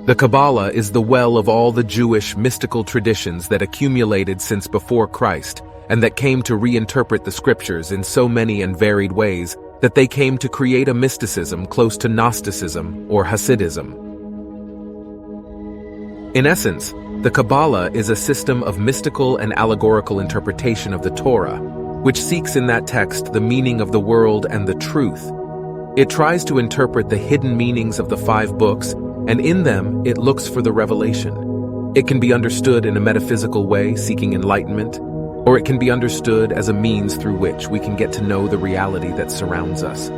The Kabbalah is the well of all the Jewish mystical traditions that accumulated since before Christ, and that came to reinterpret the scriptures in so many and varied ways that they came to create a mysticism close to Gnosticism or Hasidism. In essence, the Kabbalah is a system of mystical and allegorical interpretation of the Torah, which seeks in that text the meaning of the world and the truth. It tries to interpret the hidden meanings of the 5 books, and in them it looks for the revelation. It can be understood in a metaphysical way, seeking enlightenment, or it can be understood as a means through which we can get to know the reality that surrounds us.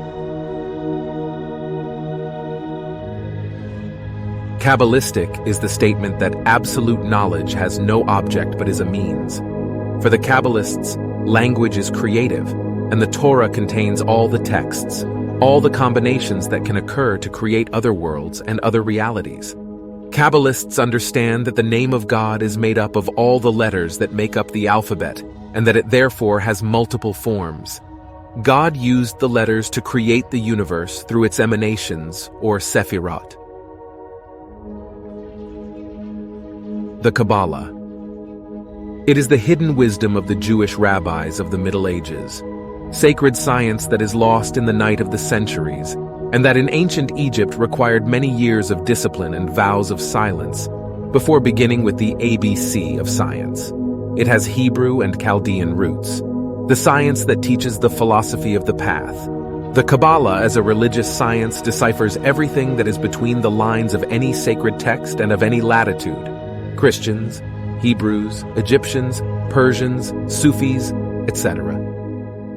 Kabbalistic is the statement that absolute knowledge has no object but is a means. For the Kabbalists, language is creative, and the Torah contains all the texts, all the combinations that can occur to create other worlds and other realities. Kabbalists understand that the name of God is made up of all the letters that make up the alphabet, and that it therefore has multiple forms. God used the letters to create the universe through its emanations, or sephirot. The Kabbalah. It is the hidden wisdom of the Jewish rabbis of the Middle Ages, sacred science that is lost in the night of the centuries, and that in ancient Egypt required many years of discipline and vows of silence before beginning with the ABC of science. It has Hebrew and Chaldean roots, the science that teaches the philosophy of the path. The Kabbalah, as a religious science, deciphers everything that is between the lines of any sacred text and of any latitude. Christians, Hebrews, Egyptians, Persians, Sufis, etc.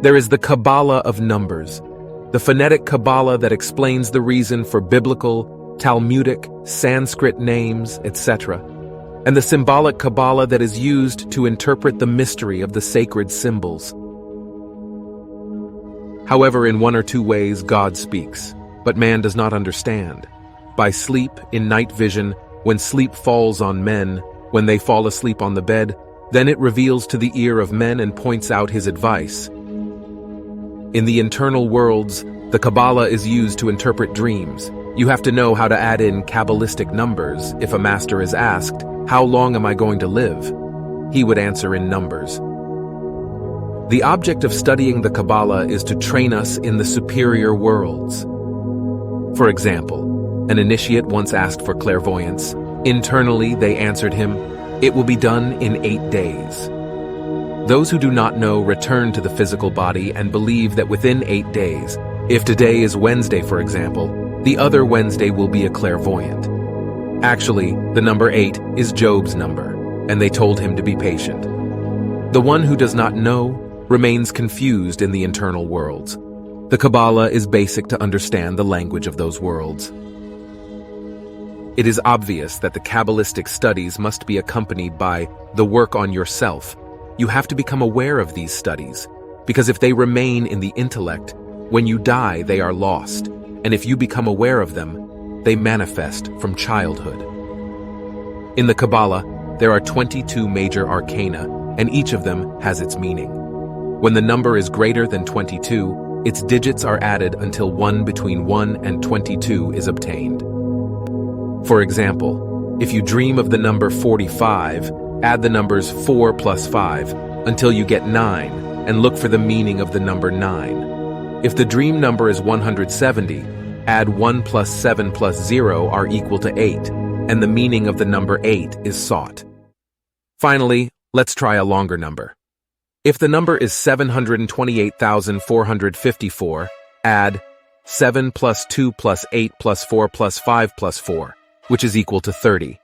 There is the Kabbalah of numbers, the phonetic Kabbalah that explains the reason for biblical, Talmudic, Sanskrit names, etc., and the symbolic Kabbalah that is used to interpret the mystery of the sacred symbols. However, in one or two ways God speaks, but man does not understand. By sleep, in night vision, when sleep falls on men, when they fall asleep on the bed, then it reveals to the ear of men and points out his advice. In the internal worlds, the Kabbalah is used to interpret dreams. You have to know how to add in Kabbalistic numbers. If a master is asked, "How long am I going to live?" he would answer in numbers. The object of studying the Kabbalah is to train us in the superior worlds. For example, an initiate once asked for clairvoyance. Internally, they answered him, "It will be done in 8 days." Those who do not know return to the physical body and believe that within 8 days, if today is Wednesday, for example, the other Wednesday will be a clairvoyant. Actually, the number 8 is Job's number, and they told him to be patient. The one who does not know remains confused in the internal worlds. The Kabbalah is basic to understand the language of those worlds. It is obvious that the Kabbalistic studies must be accompanied by the work on yourself. You have to become aware of these studies, because if they remain in the intellect, when you die they are lost, and if you become aware of them, they manifest from childhood. In the Kabbalah, there are 22 major arcana, and each of them has its meaning. When the number is greater than 22, its digits are added until one between 1 and 22 is obtained. For example, if you dream of the number 45, add the numbers 4 plus 5 until you get 9, and look for the meaning of the number 9. If the dream number is 170, add 1 plus 7 plus 0 are equal to 8, and the meaning of the number 8 is sought. Finally, let's try a longer number. If the number is 728,454, add 7 plus 2 plus 8 plus 4 plus 5 plus 4, which is equal to 30.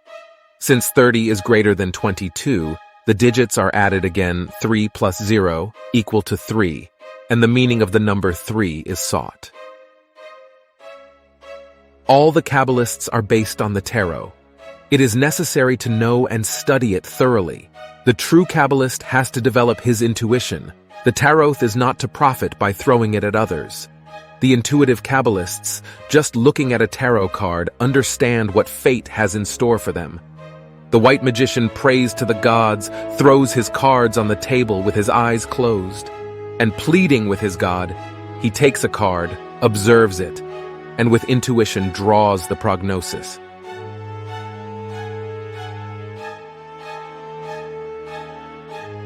Since 30 is greater than 22, the digits are added again, 3 plus 0 equal to 3, and the meaning of the number 3 is sought. All the Kabbalists are based on the tarot. It is necessary to know and study it thoroughly. The true Kabbalist has to develop his intuition. The tarot is not to profit by throwing it at others. The intuitive Kabbalists, just looking at a tarot card, understand what fate has in store for them. The white magician prays to the gods, throws his cards on the table with his eyes closed, and pleading with his god, he takes a card, observes it, and with intuition draws the prognosis.